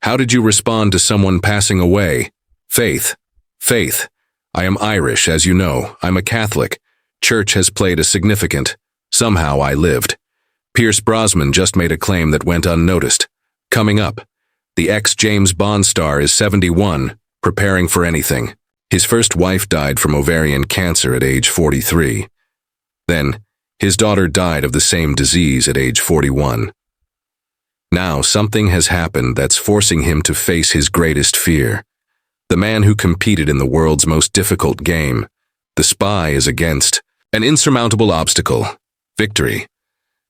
How did you respond to someone passing away? Faith. Faith. I am Irish, as you know. I'm a Catholic. Church has played a significant. Somehow I lived. Pierce Brosnan just made a claim that went unnoticed. Coming up, the ex-James Bond star is 71, preparing for anything. His first wife died from ovarian cancer at age 43. Then, his daughter died of the same disease at age 41. Now, something has happened that's forcing him to face his greatest fear. The man who competed in the world's most difficult game. The spy is against an insurmountable obstacle, victory.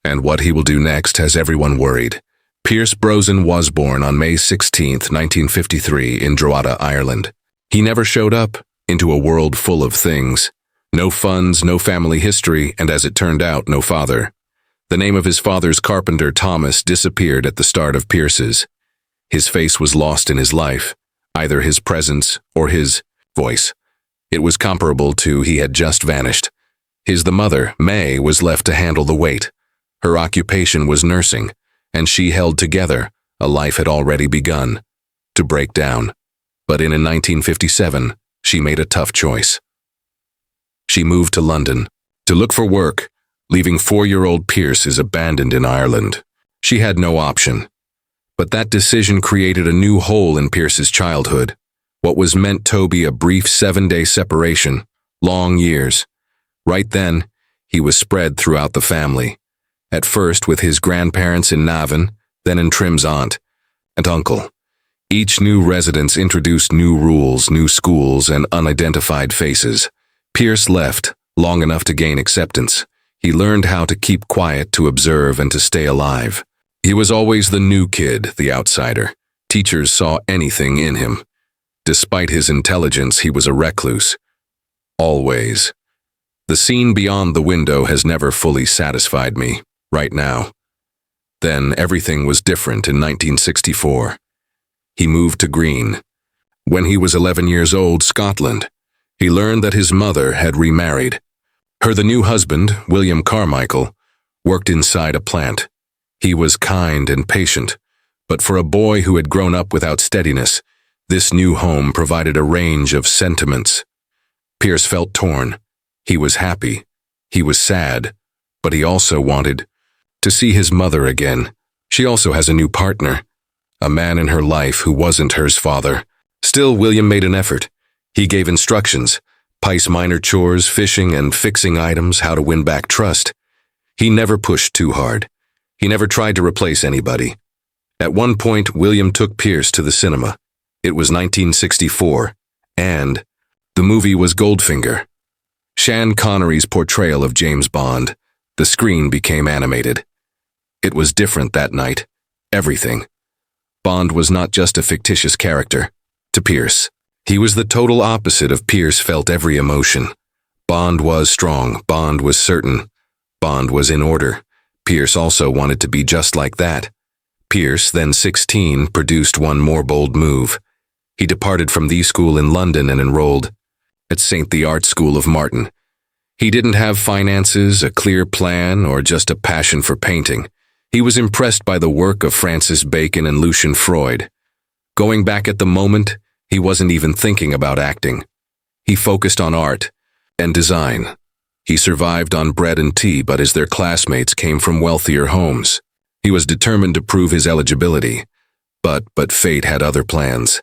And what he will do next has everyone worried. Pierce Brosnan was born on May 16, 1953 in Drogheda, Ireland. He never showed up into a world full of things. No funds, no family history, and as it turned out, no father. The name of his father's carpenter, Thomas, disappeared at the start of Pierce's. His face was lost in his life, either his presence or his voice. It was comparable to he had just vanished. The mother, May, was left to handle the weight. Her occupation was nursing, and she held together. A life had already begun to break down. But in 1957, she made a tough choice. She moved to London to look for work, leaving 4-year-old Pierce abandoned in Ireland. She had no option. But that decision created a new hole in Pierce's childhood. What was meant to be a brief 7-day separation, long years. Right then, he was spread throughout the family. At first with his grandparents in Navan, then in Trim's aunt and uncle. Each new residence introduced new rules, new schools, and unidentified faces. Pierce left, long enough to gain acceptance. He learned how to keep quiet, to observe, and to stay alive. He was always the new kid, the outsider. Teachers saw anything in him. Despite his intelligence, he was a recluse. Always. The scene beyond the window has never fully satisfied me, right now. Then everything was different in 1964. He moved to Green. When he was 11 years old, Scotland, he learned that his mother had remarried. The new husband, William Carmichael, worked inside a plant. He was kind and patient, but for a boy who had grown up without steadiness, this new home provided a range of sentiments. Pierce felt torn. He was happy. He was sad, but he also wanted to see his mother again. She also has a new partner, a man in her life who wasn't her father. Still, William made an effort. He gave instructions, piece minor chores, fishing and fixing items, how to win back trust. He never pushed too hard. He never tried to replace anybody. At one point, William took Pierce to the cinema. It was 1964, and the movie was Goldfinger. Sean Connery's portrayal of James Bond. The screen became animated. It was different that night. Everything. Bond was not just a fictitious character. To Pierce, he was the total opposite of Pierce. Felt every emotion. Bond was strong. Bond was certain. Bond was in order. Pierce also wanted to be just like that. Pierce, then 16, produced one more bold move. He departed from the school in London and enrolled at St. The Art School of Martin. He didn't have finances, a clear plan, or just a passion for painting. He was impressed by the work of Francis Bacon and Lucian Freud. Going back at the moment, he wasn't even thinking about acting. He focused on art and design. He survived on bread and tea, but as their classmates came from wealthier homes, he was determined to prove his eligibility. But fate had other plans.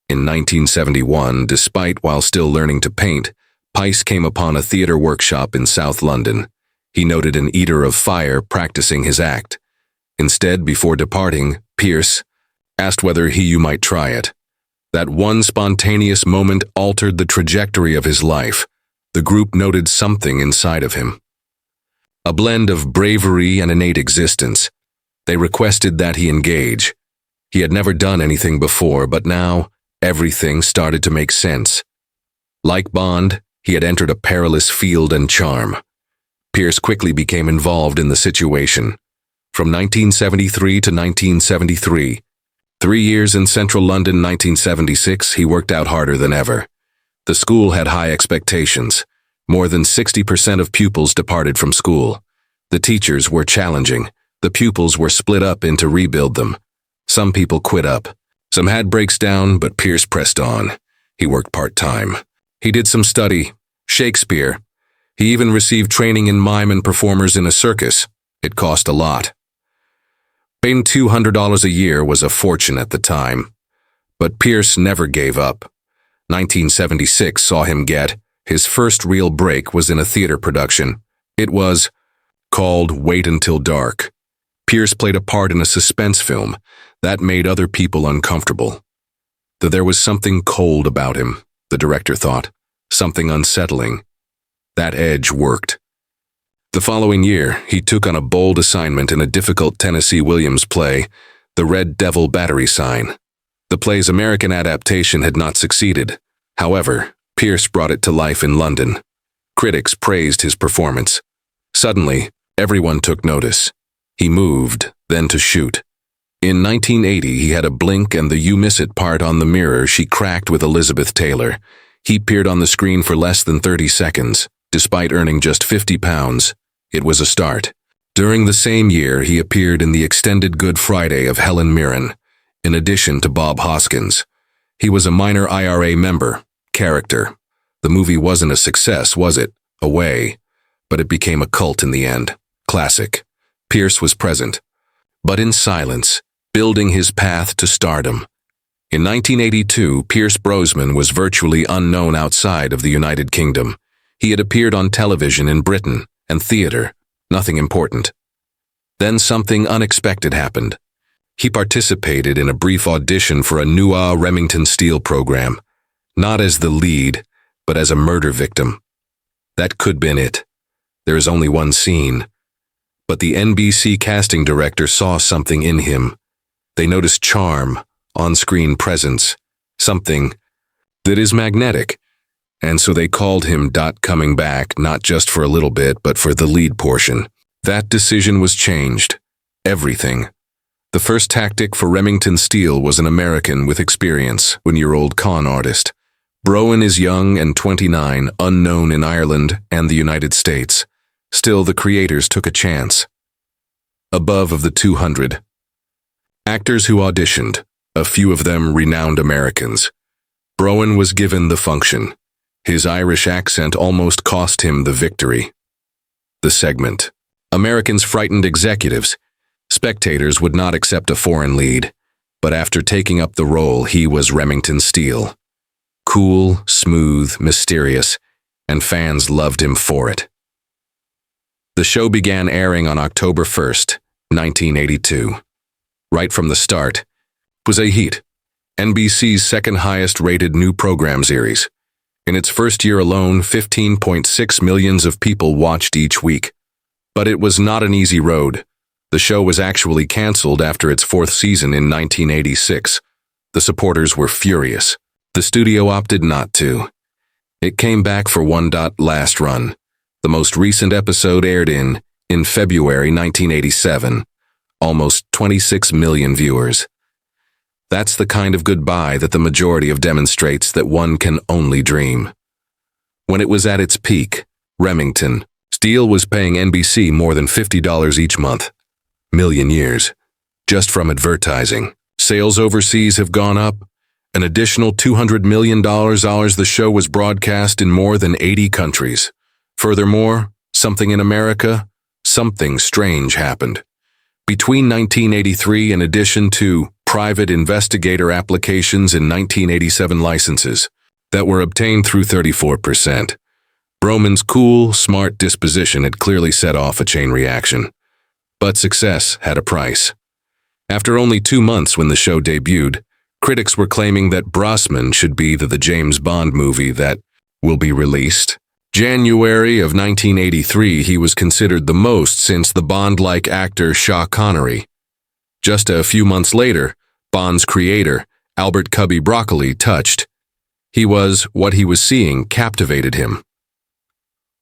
In 1971, while still learning to paint, Pice came upon a theater workshop in South London. He noted an eater of fire practicing his act. Instead, before departing, Pierce asked whether you might try it. That one spontaneous moment altered the trajectory of his life. The group noted something inside of him. A blend of bravery and innate existence. They requested that he engage. He had never done anything before, but now everything started to make sense. Like Bond, he had entered a perilous field and charm. Pierce quickly became involved in the situation. From 1973 to 1973, 3 years in central London. 1976, he worked out harder than ever. The school had high expectations. More than 60% of pupils departed from school. The teachers were challenging. The pupils were split up into rebuild them. Some people quit up. Some had breaks down, but Pierce pressed on. He worked part-time. He did some study, Shakespeare. He even received training in mime and performers in a circus. It cost a lot. Paying $200 a year was a fortune at the time. But Pierce never gave up. 1976 saw him get his first real break was in a theater production. It was called Wait Until Dark. Pierce played a part in a suspense film that made other people uncomfortable. Though there was something cold about him, the director thought, something unsettling. That edge worked. The following year, he took on a bold assignment in a difficult Tennessee Williams play, The Red Devil Battery Sign. The play's American adaptation had not succeeded. However, Pierce brought it to life in London. Critics praised his performance. Suddenly, everyone took notice. He moved, then to shoot. In 1980, he had a blink and the You Miss It part on The Mirror she cracked with Elizabeth Taylor. He appeared on the screen for less than 30 seconds, despite earning just £50. It was a start. During the same year, he appeared in the extended Good Friday of Helen Mirren, in addition to Bob Hoskins. He was a minor IRA member, character. The movie wasn't a success, was it? Away. But it became a cult in the end. Classic. Pierce was present, but in silence, building his path to stardom. In 1982, Pierce Brosnan was virtually unknown outside of the United Kingdom. He had appeared on television in Britain and theater, nothing important. Then something unexpected happened. He participated in a brief audition for a NUA Remington Steele program, not as the lead, but as a murder victim. That could have been it. There is only one scene. But the NBC casting director saw something in him. They noticed charm, on-screen presence, something that is magnetic. And so they called him coming back, not just for a little bit, but for the lead portion. That decision was changed. Everything. The first tactic for Remington Steele was an American with experience, one-year-old con artist. Brosnan is young and 29, unknown in Ireland and the United States. Still, the creators took a chance. Above of the 200 actors who auditioned, a few of them renowned Americans. Brosnan was given the function. His Irish accent almost cost him the victory. The segment. Americans frightened executives. Spectators would not accept a foreign lead, but after taking up the role, he was Remington Steele. Cool, smooth, mysterious, and fans loved him for it. The show began airing on October 1st, 1982. Right from the start, it was a hit. NBC's second highest rated new program series. In its first year alone, 15.6 million of people watched each week. But it was not an easy road. The show was actually canceled after its fourth season in 1986. The supporters were furious. The studio opted not to. It came back for one last run. The most recent episode aired in February 1987. Almost 26 million viewers. That's the kind of goodbye that the majority of demonstrates that one can only dream. When it was at its peak, Remington Steele was paying NBC more than $50 each month. Million years. Just from advertising. Sales overseas have gone up. An additional $200 million. The show was broadcast in more than 80 countries. Furthermore, something in America, something strange happened. Between 1983, in addition to private investigator applications in 1987 licenses that were obtained through 34%, Brosnan's cool, smart disposition had clearly set off a chain reaction. But success had a price. After only 2 months when the show debuted, critics were claiming that Brosnan should be the James Bond movie that will be released. January of 1983, he was considered the most since the Bond-like actor Sean Connery. Just a few months later, Bond's creator, Albert Cubby Broccoli, touched. What he was seeing captivated him.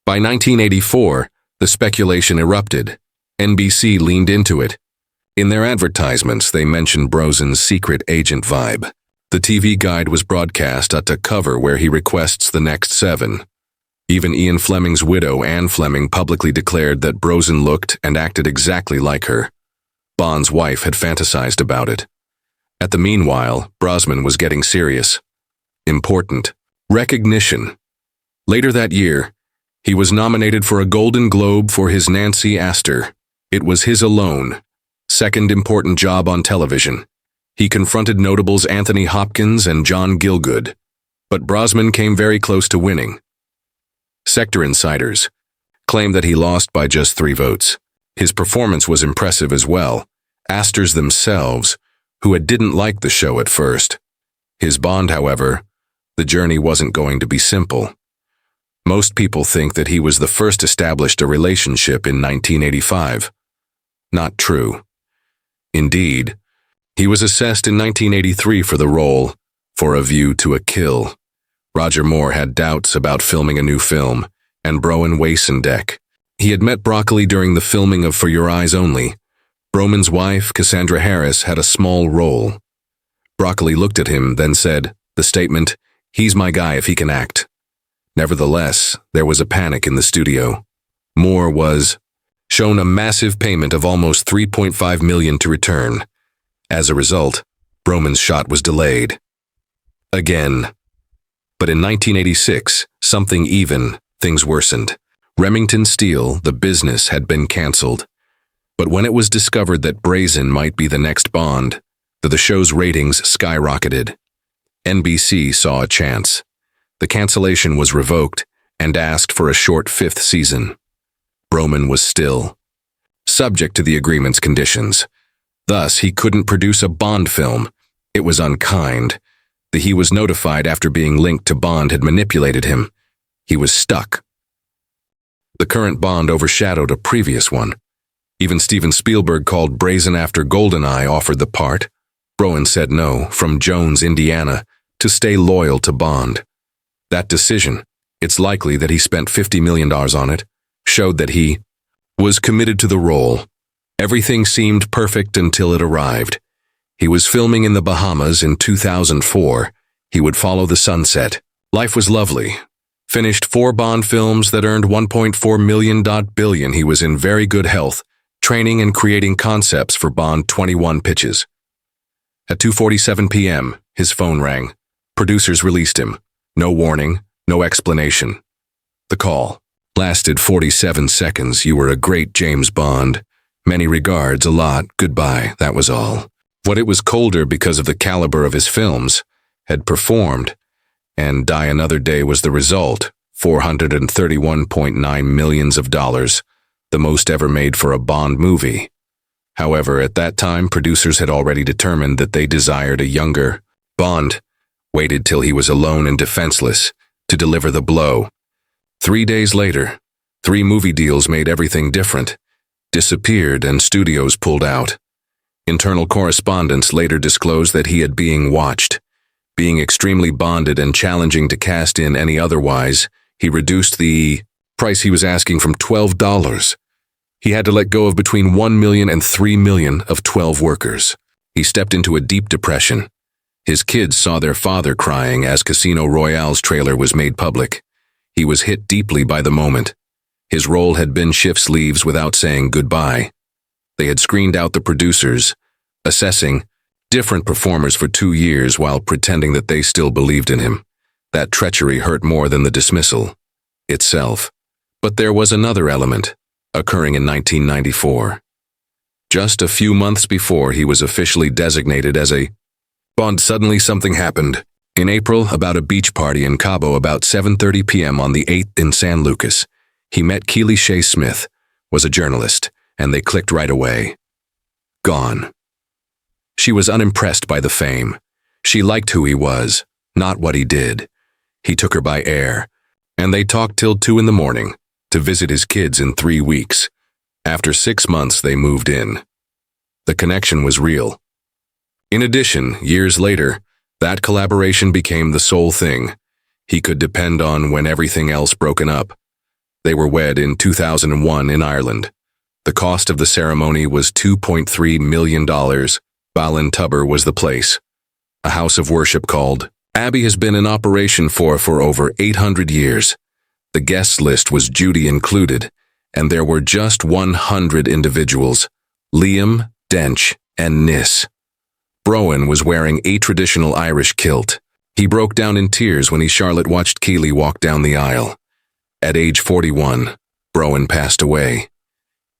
By 1984, the speculation erupted. NBC leaned into it. In their advertisements, they mentioned Brosnan's secret agent vibe. The TV guide was broadcast at a cover where he requests the next 7. Even Ian Fleming's widow, Anne Fleming, publicly declared that Brosnan looked and acted exactly like her. Bond's wife had fantasized about it. At the meanwhile, Brosnan was getting serious. Important. Recognition. Later that year, he was nominated for a Golden Globe for his Nancy Astor. It was his alone, second important job on television. He confronted notables Anthony Hopkins and John Gielgud, but Brosnan came very close to winning. Sector insiders claimed that he lost by just 3 votes. His performance was impressive as well. Astors themselves, who didn't like the show at first. His Bond, however, the journey wasn't going to be simple. Most people think that he was the first established a relationship in 1985. Not true. Indeed, he was assessed in 1983 for the role For a View to a Kill. Roger Moore had doubts about filming a new film, and Broen Weissendeck. He had met Broccoli during the filming of For Your Eyes Only. Broman's wife, Cassandra Harris, had a small role. Broccoli looked at him, then said, the statement, "He's my guy if he can act." Nevertheless, there was a panic in the studio. Moore was shown a massive payment of almost $3.5 million to return. As a result, Broman's shot was delayed. Again. But in 1986, things worsened. Remington Steele, the business, had been cancelled. But when it was discovered that Brazen might be the next Bond, the show's ratings skyrocketed. NBC saw a chance. The cancellation was revoked and asked for a short 5th season. Broman was still subject to the agreement's conditions. Thus, he couldn't produce a Bond film. It was unkind. He was notified after being linked to Bond had manipulated him. He was stuck. The current Bond overshadowed a previous one. Even Steven Spielberg called Brazen after GoldenEye offered the part. Broen said no, from Jones, Indiana, to stay loyal to Bond. That decision, it's likely that he spent $50 million on it, showed that he was committed to the role. Everything seemed perfect until it arrived. He was filming in the Bahamas in 2004. He would follow the sunset. Life was lovely. Finished 4 Bond films that earned $1.4 billion. He was in very good health, training and creating concepts for Bond 21 pitches. At 2:47 p.m., his phone rang. Producers released him. No warning, no explanation. The call lasted 47 seconds. "You were a great James Bond. Many regards, a lot, goodbye," that was all. What it was colder because of the caliber of his films, had performed, and Die Another Day was the result, $431.9 million, the most ever made for a Bond movie. However, at that time, producers had already determined that they desired a younger Bond, waited till he was alone and defenseless, to deliver the blow. 3 days later, 3 movie deals made everything different, disappeared and studios pulled out. Internal correspondence later disclosed that he had being watched. Being extremely bonded and challenging to cast in any otherwise, he reduced the price he was asking from $12. He had to let go of between $1 million and $3 million of 12 workers. He stepped into a deep depression. His kids saw their father crying as Casino Royale's trailer was made public. He was hit deeply by the moment. His role had been shift sleeves without saying goodbye. They had screened out the producers, assessing different performers for 2 years while pretending that they still believed in him. That treachery hurt more than the dismissal itself. But there was another element, occurring in 1994. Just a few months before he was officially designated as a Bond, suddenly something happened. In April, about a beach party in Cabo about 7:30 p.m. on the 8th in San Lucas, he met Keely Shaye Smith, was a journalist, and they clicked right away. Gone. She was unimpressed by the fame. She liked who he was, not what he did. He took her by air, and they talked till 2 in the morning, to visit his kids in 3 weeks. After 6 months, they moved in. The connection was real. In addition, years later, that collaboration became the sole thing he could depend on when everything else broken up. They were wed in 2001 in Ireland. The cost of the ceremony was $2.3 million. Ballintubber was the place. A house of worship called Abbey has been in operation for over 800 years. The guest list was Judy included, and there were just 100 individuals, Liam, Dench, and Nis. Brosnan was wearing a traditional Irish kilt. He broke down in tears when Charlotte watched Keely walk down the aisle. At age 41, Brosnan passed away.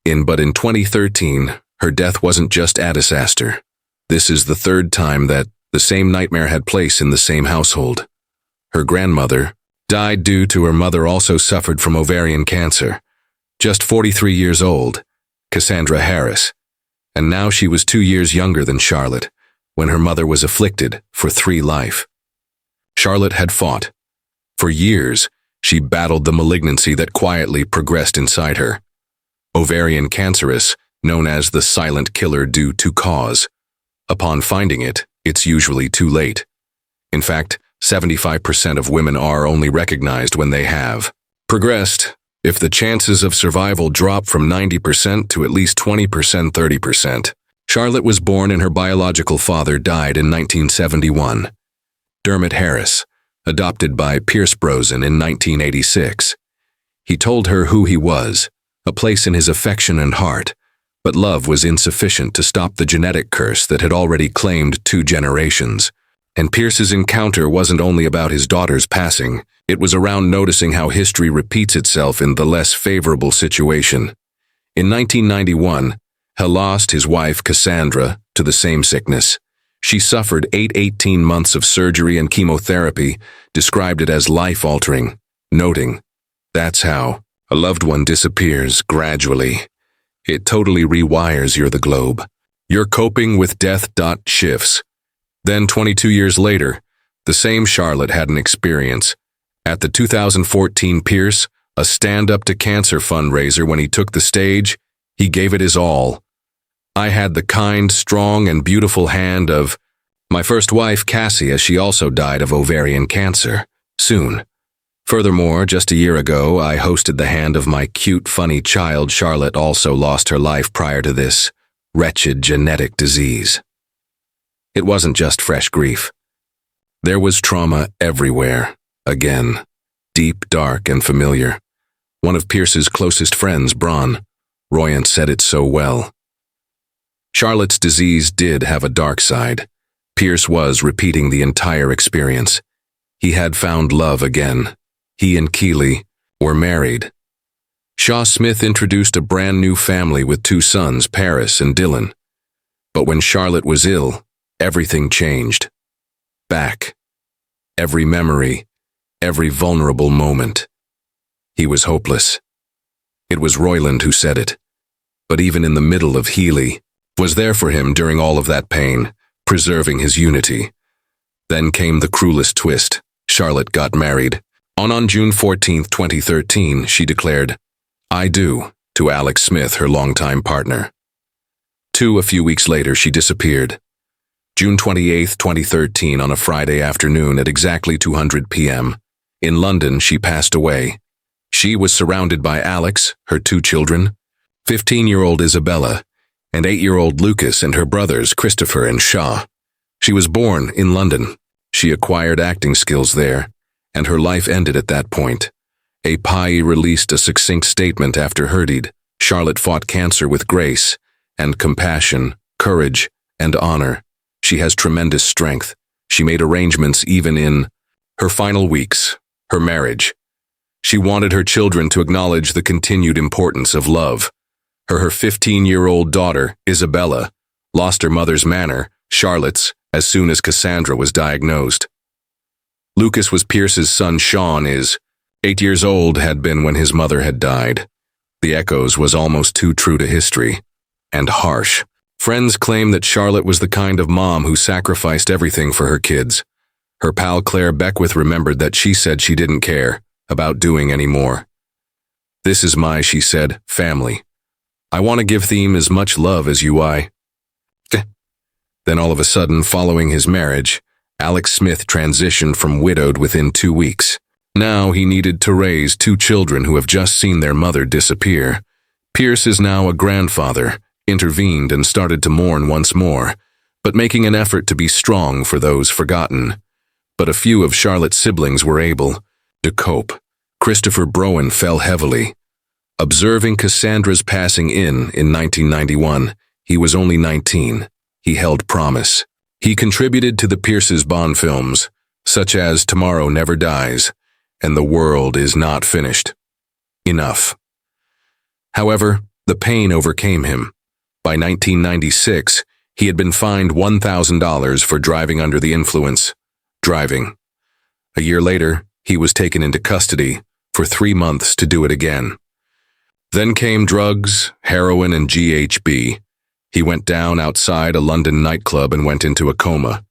But in 2013, her death wasn't just a disaster. This is the third time that the same nightmare had place in the same household. Her grandmother died due to her mother also suffered from ovarian cancer. Just 43 years old, Cassandra Harris. And now she was 2 years younger than Charlotte, when her mother was afflicted for 3 life. Charlotte had fought. For years, she battled the malignancy that quietly progressed inside her. Ovarian cancerous, known as the silent killer due to cause. Upon finding it, it's usually too late. In fact, 75% of women are only recognized when they have progressed. If the chances of survival drop from 90% to at least 20%, 30%. Charlotte was born and her biological father died in 1971. Dermot Harris, adopted by Pierce Brosnan in 1986. He told her who he was, a place in his affection and heart, but love was insufficient to stop the genetic curse that had already claimed 2 generations. And Pierce's encounter wasn't only about his daughter's passing, it was around noticing how history repeats itself in the less favorable situation. In 1991, he lost his wife Cassandra to the same sickness. She suffered 18 months of surgery and chemotherapy, described it as life-altering, noting, "That's how a loved one disappears gradually. It totally rewires the globe. You're coping with death. Shifts." Then 22 years later, the same Charlotte had an experience. At the 2014 Pierce, a stand-up to cancer fundraiser when he took the stage, he gave it his all. "I had the kind, strong, and beautiful hand of my first wife, Cassie, as she also died of ovarian cancer. Soon. Furthermore, just a year ago, I hosted the hand of my cute, funny child. Charlotte also lost her life prior to this wretched genetic disease." It wasn't just fresh grief. There was trauma everywhere, again, deep, dark, and familiar. One of Pierce's closest friends, Royan, said it so well. Charlotte's disease did have a dark side. Pierce was repeating the entire experience. He had found love again. He and Keely were married. Shaye Smith introduced a brand new family with 2 sons, Paris and Dylan. But when Charlotte was ill, everything changed. Back. Every memory, every vulnerable moment. He was hopeless. It was Royland who said it. But even in the middle of Healy, was there for him during all of that pain, preserving his unity. Then came the cruelest twist. Charlotte got married. On June 14, 2013, she declared, "I do," to Alex Smith, her longtime partner. A few weeks later, she disappeared. June 28, 2013, on a Friday afternoon at exactly 2:00 p.m. In London, she passed away. She was surrounded by Alex, her 2 children, 15-year-old Isabella, and 8-year-old Lucas, and her brothers Christopher and Shaw. She was born in London. She acquired acting skills there, and her life ended at that point. Pai released a succinct statement after her deed. Charlotte fought cancer with grace and compassion, courage, and honor. She has tremendous strength. She made arrangements even in her final weeks, her marriage. She wanted her children to acknowledge the continued importance of love. Her 15-year-old daughter, Isabella, lost her mother's manor, Charlotte's, as soon as Cassandra was diagnosed. Lucas was Pierce's son. Sean is 8 years old, had been when his mother had died. The echoes was almost too true to history, and harsh. Friends claim that Charlotte was the kind of mom who sacrificed everything for her kids. Her pal Claire Beckwith remembered that she said she didn't care about doing any more. "This is my," she said, "family. I want to give them as much love as you I." Then all of a sudden, following his marriage, Alex Smith transitioned from widowed within 2 weeks. Now he needed to raise 2 children who have just seen their mother disappear. Pierce is now a grandfather, intervened and started to mourn once more, but making an effort to be strong for those forgotten. But a few of Charlotte's siblings were able to cope. Christopher Brosnan fell heavily. Observing Cassandra's passing in 1991, he was only 19. He held promise. He contributed to the Pierce's Bond films, such as Tomorrow Never Dies and The World Is Not Finished. Enough. However, the pain overcame him. By 1996, he had been fined $1,000 for driving under the influence. Driving. A year later, he was taken into custody for 3 months to do it again. Then came drugs, heroin, and GHB. He went down outside a London nightclub and went into a coma.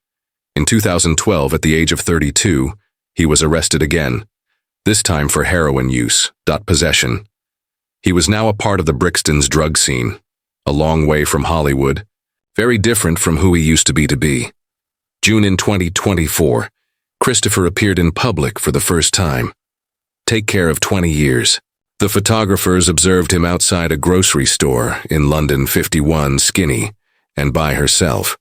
In 2012, at the age of 32, he was arrested again, this time for heroin use, possession. He was now a part of the Brixton's drug scene, a long way from Hollywood, very different from who he used to be. June in 2024, Christopher appeared in public for the first time. Take care of 20 years. The photographers observed him outside a grocery store in London 51, skinny, and by herself.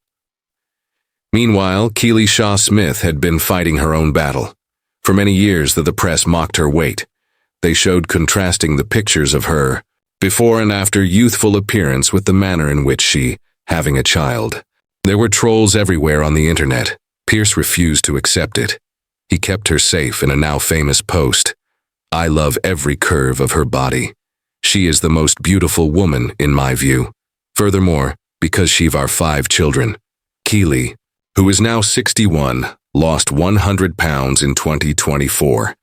Meanwhile, Keely Shaye Smith had been fighting her own battle. For many years, the press mocked her weight. They showed contrasting the pictures of her before and after youthful appearance with the manner in which she, having a child. There were trolls everywhere on the internet. Pierce refused to accept it. He kept her safe in a now famous post. I love every curve of her body. She is the most beautiful woman, in my view. Furthermore, because she've our 5 children. Keely, who is now 61, lost 100 pounds in 2024.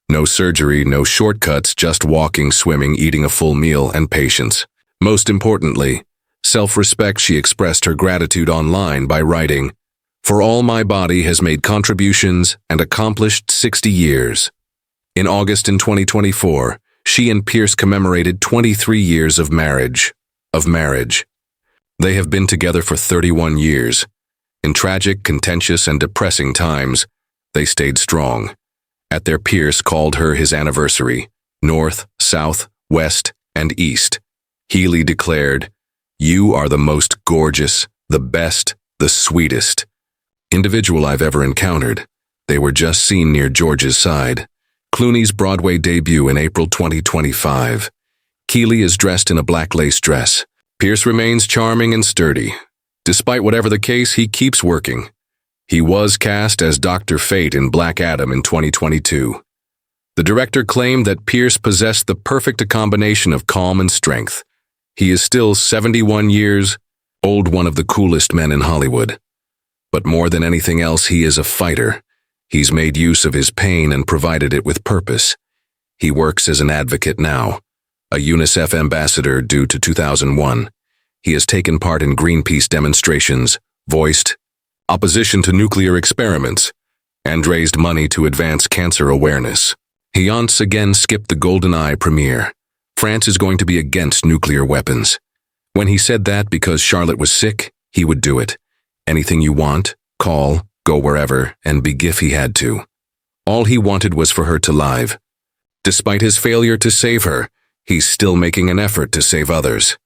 No surgery, no shortcuts, just walking, swimming, eating a full meal, and patience. Most importantly, self-respect. She expressed her gratitude online by writing, "For all my body has made contributions and accomplished 60 years. In August in 2024, she and Pierce commemorated 23 years of marriage. They have been together for 31 years. In tragic, contentious, and depressing times, they stayed strong. At their Pierce called her his anniversary, north, south, west, and east. Keely declared, "You are the most gorgeous, the best, the sweetest individual I've ever encountered." They were just seen near George's side. Clooney's Broadway debut in April 2025. Keely is dressed in a black lace dress. Pierce remains charming and sturdy. Despite whatever the case, he keeps working. He was cast as Dr. Fate in Black Adam in 2022. The director claimed that Pierce possessed the perfect combination of calm and strength. He is still 71 years old, one of the coolest men in Hollywood. But more than anything else, he is a fighter. He's made use of his pain and provided it with purpose. He works as an advocate now, a UNICEF ambassador due to 2001. He has taken part in Greenpeace demonstrations, voiced opposition to nuclear experiments, and raised money to advance cancer awareness. He once again skipped the Golden Eye premiere. France is going to be against nuclear weapons. When he said that because Charlotte was sick, he would do it. Anything you want, call, go wherever, and be if he had to. All he wanted was for her to live. Despite his failure to save her, he's still making an effort to save others.